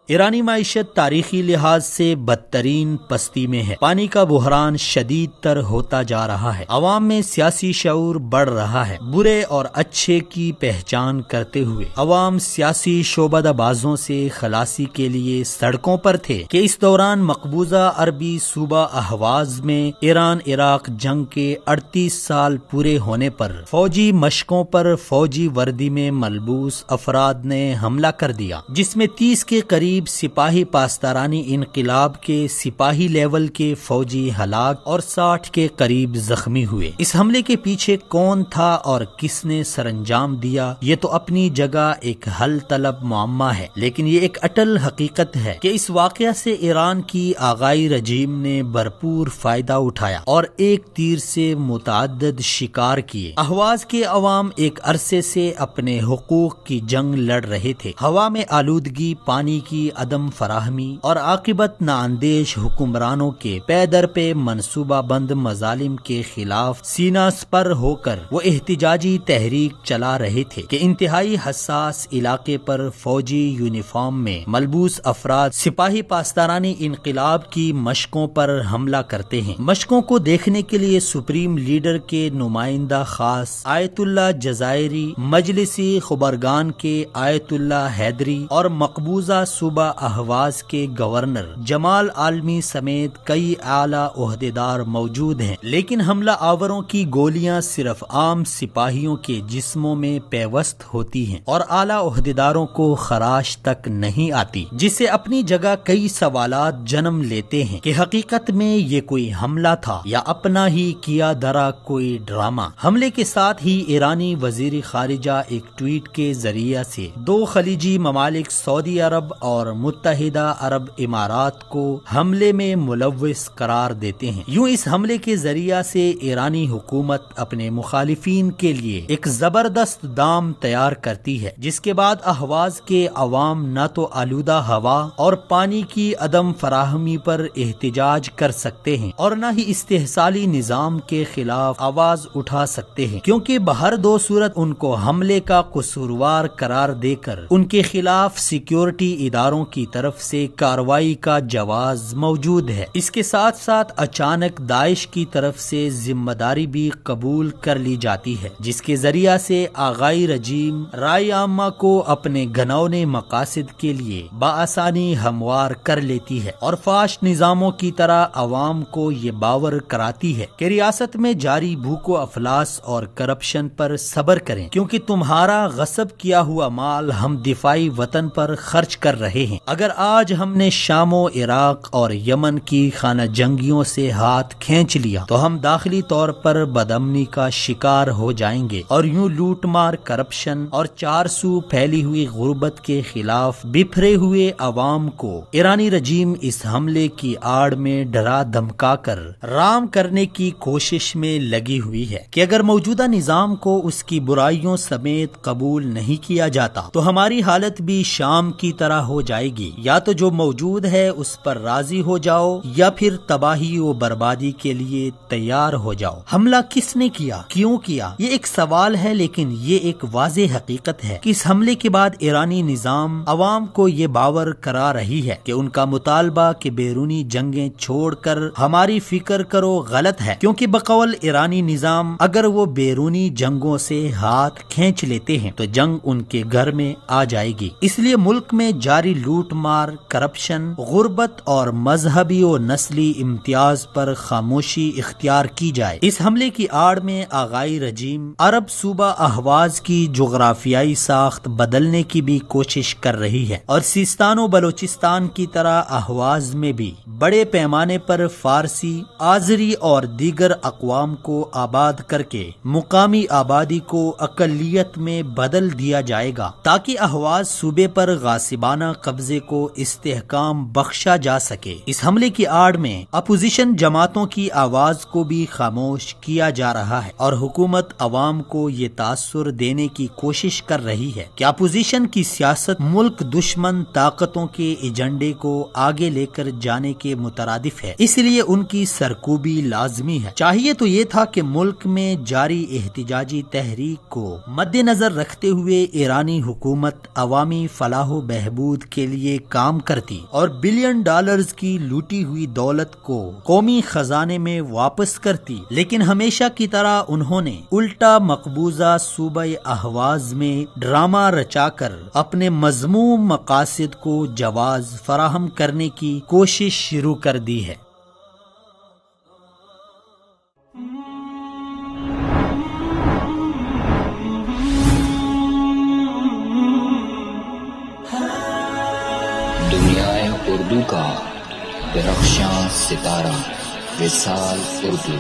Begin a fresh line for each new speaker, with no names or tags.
ایرانی معیشت تاریخی لحاظ سے بدترین پستی میں ہے۔ پانی کا بحران شدید تر ہوتا جا رہا ہے۔ عوام میں سیاسی شعور بڑھ رہا ہے۔ برے اور اچھے کی پہچان کرتے ہوئے عوام سیاسی شعبدہ بازوں سے خلاصی کے لیے سڑکوں پر تھے کہ اس دوران مقبوضہ عربی صوبہ اہواز میں ایران عراق جنگ کے 38 سال پورے ہونے پر فوجی مشقوں پر فوجی وردی میں ملبوس افراد نے حملہ کر دیا، جس میں 30 کے قریب سپاہی پاسدارانی انقلاب کے سپاہی لیول کے فوجی ہلاک اور 60 کے قریب زخمی ہوئے۔ اس حملے کے پیچھے کون تھا اور کس نے سر انجام دیا، یہ تو اپنی جگہ ایک حل طلب معمہ ہے، لیکن یہ ایک اٹل حقیقت ہے کہ اس واقعہ سے ایران کی آغائی رجیم نے بھرپور فائدہ اٹھایا اور ایک تیر سے متعدد شکار کیے۔ اہواز کے عوام ایک عرصے سے اپنے حقوق کی جنگ لڑ رہے تھے۔ ہوا میں آلودگی، پانی کی عدم فراہمی اور عاقبت نااندیش حکمرانوں کے پے در پہ منصوبہ بند مظالم کے خلاف سینہ سپر ہو کر وہ احتجاجی تحریک چلا رہے تھے کہ انتہائی حساس علاقے پر فوجی یونیفارم میں ملبوس افراد سپاہی پاسدارانی انقلاب کی مشقوں پر حملہ کرتے ہیں۔ مشقوں کو دیکھنے کے لیے سپریم لیڈر کے نمائندہ خاص آیت اللہ جزائری، مجلسی خبرگان کے آیت اللہ حیدری اور مقبوضہ صوبہ اہواز کے گورنر جمال عالمی سمیت کئی اعلیٰ عہدیدار موجود ہیں، لیکن حملہ آوروں کی گولیاں صرف عام سپاہیوں کے جسموں میں پیوست ہوتی ہیں اور اعلیٰ عہدیداروں کو خراش تک نہیں آتی، جس سے اپنی جگہ کئی سوالات جنم لیتے ہیں کہ حقیقت میں یہ کوئی حملہ تھا یا اپنا ہی کیا دھرا کوئی ڈرامہ۔ حملے کے ساتھ ہی ایرانی وزیر خارجہ ایک ٹویٹ کے ذریعے سے 2 خلیجی ممالک سعودی عرب اور متحدہ عرب امارات کو حملے میں ملوث قرار دیتے ہیں۔ یوں اس حملے کے ذریعہ سے ایرانی حکومت اپنے مخالفین کے لیے ایک زبردست دام تیار کرتی ہے، جس کے بعد اہواز کے عوام نہ تو آلودہ ہوا اور پانی کی عدم فراہمی پر احتجاج کر سکتے ہیں اور نہ ہی استحصالی نظام کے خلاف آواز اٹھا سکتے ہیں، کیونکہ بہر دو صورت ان کو حملے کا قصوروار قرار دے کر ان کے خلاف سیکیورٹی اداروں کی طرف سے کارروائی کا جواز موجود ہے۔ اس کے ساتھ ساتھ اچانک داعش کی طرف سے ذمہ داری بھی قبول کر لی جاتی ہے، جس کے ذریعہ سے آغائی رجیم رائے عامہ کو اپنے گھنونے مقاصد کے لیے بآسانی ہموار کر لیتی ہے اور فاش نظاموں کی طرح عوام کو یہ باور کراتی ہے کہ ریاست میں جاری بھوک و افلاس اور کرپشن پر صبر کریں، کیونکہ تمہارا غصب کیا ہوا مال ہم دفاعی وطن پر خرچ کر رہے ہیں۔ اگر آج ہم نے شام و عراق اور یمن کی خانہ جنگیوں سے ہاتھ کھینچ لیا تو ہم داخلی طور پر بدامنی کا شکار ہو جائیں گے اور یوں لوٹ مار، کرپشن اور 400 پھیلی ہوئی غربت کے خلاف بپھرے ہوئے عوام کو ایرانی رجیم اس حملے کی آڑ میں ڈرا دھمکا کر رام کرنے کی کوشش میں لگی ہوئی ہے کہ اگر موجودہ نظام کو اس کی برائیوں سمیت قبول نہیں کیا جاتا تو ہماری حالت بھی شام کی طرح ہو جائے گی، یا تو جو موجود ہے اس پر راضی ہو جاؤ یا پھر تباہی و بربادی کے لیے تیار ہو جاؤ۔ حملہ کس نے کیا، کیوں کیا، یہ ایک سوال ہے، لیکن یہ ایک واضح حقیقت ہے کہ اس حملے کے بعد ایرانی نظام عوام کو یہ باور کرا رہی ہے کہ ان کا مطالبہ کہ بیرونی جنگیں چھوڑ کر ہماری فکر کرو غلط ہے، کیونکہ بقول ایرانی نظام اگر وہ بیرونی جنگوں سے ہاتھ کھینچ لیتے ہیں تو جنگ ان کے گھر میں آ جائے گی۔ اس لیے ملک میں جاری لوٹ مار، کرپشن، غربت اور مذہبی و نسلی امتیاز پر خاموشی اختیار کی جائے۔ اس حملے کی آڑ میں آغائی رجیم عرب صوبہ اہواز کی جغرافیائی ساخت بدلنے کی بھی کوشش کر رہی ہے اور سیستان و بلوچستان کی طرح اہواز میں بھی بڑے پیمانے پر فارسی، آذری اور دیگر اقوام کو آباد کر کے مقامی آبادی کو اقلیت میں بدل دیا جائے گا تاکہ اہواز صوبے پر غاصبانہ قبضے کو استحکام بخشا جا سکے۔ اس حملے کی آڑ میں اپوزیشن جماعتوں کی آواز کو بھی خاموش کیا جا رہا ہے اور حکومت عوام کو یہ تاثر دینے کی کوشش کر رہی ہے کہ اپوزیشن کی سیاست ملک دشمن طاقتوں کے ایجنڈے کو آگے لے کر جانے کے مترادف ہے، اس لیے ان کی سرکوبی لازمی ہے۔ چاہیے تو یہ تھا کہ ملک میں جاری احتجاجی تحریک کو مد نظر رکھتے ہوئے ایرانی حکومت عوامی فلاح و بہبود کے لیے کام کرتی اور بلین ڈالرز کی لوٹی ہوئی دولت کو قومی خزانے میں واپس کرتی، لیکن ہمیشہ کی طرح انہوں نے الٹا مقبوضہ صوبہ اہواز میں ڈرامہ رچا کر اپنے مذموم مقاصد کو جواز فراہم کرنے کی کوشش شروع کر دی ہے۔
دنیائے اردو کا درخشاں ستارہ وصال اردو۔